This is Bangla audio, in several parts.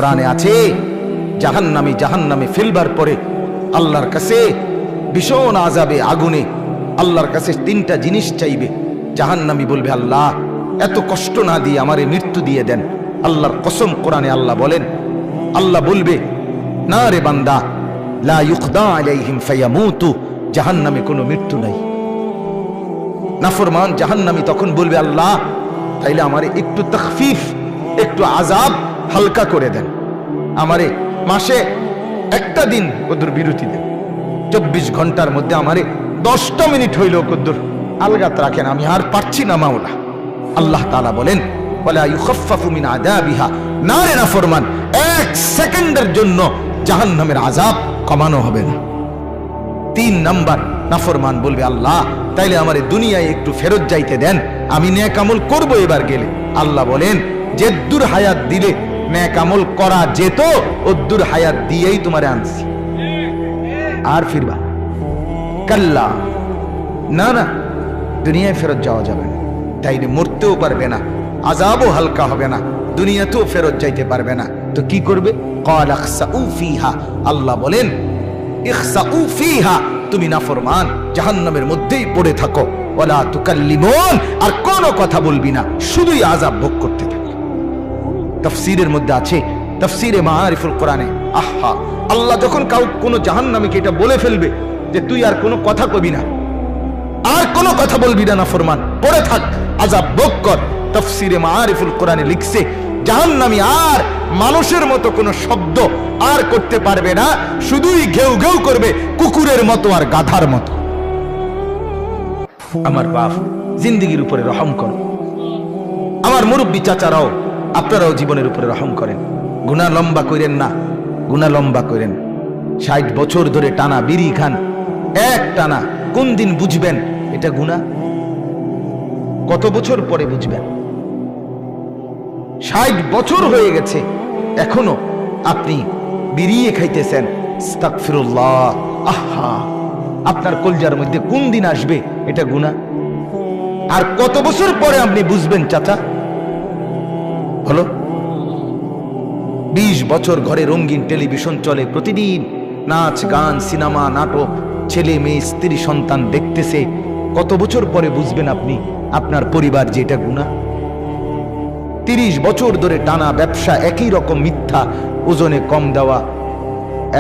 কোরআনে আছে জাহান্নামে ফেলবার পরে আল্লাহর কাছে ভীষণ আযাবে আগুনে আল্লাহর কাছে তিনটা জিনিস চাইবে। জাহান্নামী বলবে, আল্লাহ এত কষ্ট না দিয়ে আমারে মৃত্যু দিয়ে দেন। আল্লাহর কসম, কোরআনে আল্লাহ বলেন, আল্লাহ বলবে, না রে বান্দা, লা ইউকদা আলাইহিম ফায়ামুতু, জাহান্নামে কোনো মৃত্যু নাই। নাফরমান জাহান্নামী তখন বলবে, আল্লাহ তাইলে আমারে একটু তাখফিফ, একটু আযাব হালকা করে দেন, আমারে মাসে একটা দিন কদ্দুর বিরতি দেন, 24 ঘন্টার মধ্যে আমারে 10টা মিনিট হইলেও কদ্দুর আলগাত রাখেন, আমি আর পারছি না মাওলা। আল্লাহ তাআলা বলেন, ওয়ালা ইউখাফফাফু মিন আযাবিহা, না রে নাফরমান, 1 সেকেন্ডের জন্য জাহান্নামের আযাব কমানো হবে না। 3 নাম্বার, নাফরমান বলবে, আল্লাহ তাইলে আমারে দুনিয়ায় একটু ফেরত যাইতে দেন, আমি নেক আমল করব এবার গেলে। আল্লাহ বলেন, যেদ্দুর হায়াত দিলে নেক আমল করা যেত, ওদ্দুর হায়াত দিয়েই তোমারে আনছি, আর ফিরবা কাল্লা, না না, দুনিয়ায় ফেরত যাওয়া যাবে না, তাইলে মরতেও পারবে না, আযাবও হালকা হবে না, দুনিয়াতেও ফেরত যাইতে পারবে না। তো কি করবে? ক্বালা ইখসাউ ফিহা, আল্লাহ বলেন, ইখসাউ ফিহা, তুমি নাফরমান জাহান্নামের মধ্যেই পড়ে থাকো, ওয়ালা তুকাল্লিমুন, আর কোনো কথা বলবি না, শুধুই আযাব ভোগ করতে থাকো। তাফসীরের মধ্যে আছে, তাফসীরে মাআরিফুল কোরআনে, আহা, আল্লাহ যখন কোনো জাহান্নামীকে এটা বলে ফেলবে যে তুই আর কোনো কথা কবি না, আর কোনো কথা বলবি না, নাফরমান পড়ে থাক, আযাব ভোগ কর। তাফসীরে মাআরিফুল কোরআনে লিখছে, জাহান্নামী আর মানুষের মতো কোনো শব্দ আর করতে পারবে না, শুধুই ঘেউ ঘেউ করবে, কুকুরের মতো আর গাধার মতো। আমার বাপ, জিন্দেগির উপরে রহম করো। আমার মুরব্বী চাচারাও, আপনারাও জীবনের উপরে রহম করেন। গুনাহ লম্বা করেন না, গুনাহ লম্বা করেন। 60 বছর ধরে টানা বিড়ি খান, এক টানা, কোন দিন বুঝবেন এটা গুনাহ? কত বছর পরে বুঝবেন? 60 বছর হয়ে গেছে, এখনো আপনি বিড়িয়ে খাইতেছেন। আস্তাগফিরুল্লাহ, আহা, আপনার কলজার মধ্যে কোন দিন আসবে এটা গুনাহ? আর কত বছর পরে আপনি বুঝবেন চাচা? হলো 20 বছর ঘরে রঙিন টেলিভিশন চলে, প্রতিদিন নাচ গান, সিনেমা, নাটক, ছেলে মেয়ে, স্ত্রী, সন্তান দেখতেছে। কত বছর পরে বুঝবেন আপনি, আপনার পরিবার যে এটা গুনাহ? 30 বছর ধরে টানা ব্যবসা, একই রকম মিথ্যা, ওজনে কম দেওয়া,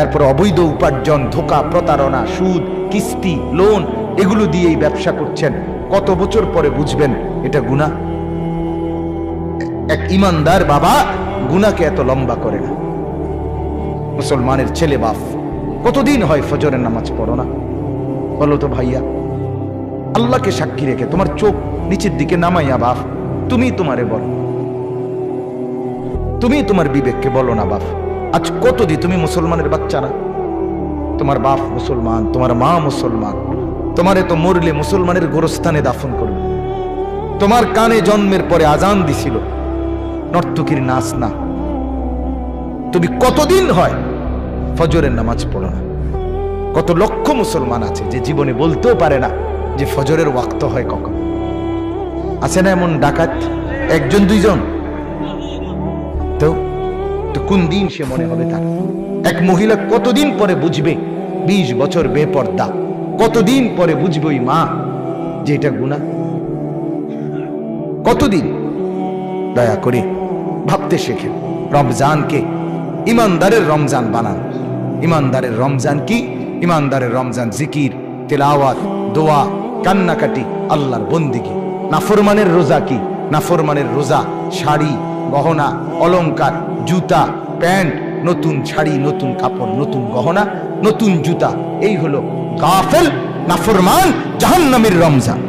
এরপর অবৈধ উপার্জন, ধোঁকা, প্রতারণা, সুদ, কিস্তি, লোন, এগুলো দিয়েই ব্যবসা করছেন। কত বছর পরে বুঝবেন এটা গুনাহ? এক ইমানদার বাবা গুনাহকে এত লম্বা করে না। মুসলমানের ছেলে বাপ, কতদিন হয় ফজরের নামাজ পড়ো না? বলো তো ভাইয়া, আল্লাহকে সাক্ষী রেখে তোমার চোখ নিচের দিকে নামাইয়া বাপ, তুমি তোমারে বলো, তুমি তোমার বিবেককে বলো না বাপ, আজ কতদিন তুমি মুসলমানের বাচ্চা না? তোমার বাপ মুসলমান, তোমার মা মুসলমান, তোমারে তো মরলে মুসলমানের গোরস্থানে দাফন করবে। তোমার কানে জন্মের পরে আজান দিছিল, নর্তকীর নাচ না। তুমি কতদিন হয় ফজরের নামাজ পড়ো না? কত লক্ষ মুসলমান আছে যে জীবনে বলতেও পারে না যে ফজরের ওয়াক্ত হয় কখন। আছে না এমন ডাকাত? 1 2 তো কোন দিন সে মনে হবে তার? এক মহিলা কতদিন পরে বুঝবে 20 বছর বেপর্দা, কতদিন পরে বুঝবে ওই মা যে এটা গুনাহ? কতদিন? দয়া করে ভাবতে শেখেন। রমজানকে ইমানদারের রমজান বানান। ইমানদারের রমজান কি? ইমানদারের রমজান জিকির, তেলাওয়াত, দোয়া, কান্নাকাটি, আল্লাহর বন্দিগি। নাফরমানের রোজা কি? নাফরমানের রোজা শাড়ি, গহনা, অলংকার, জুতা, প্যান্ট, নতুন শাড়ি, নতুন কাপড়, নতুন গহনা, নতুন জুতা। এই হলো গাফেল, নাফরমান, জাহান্নামের রমজান।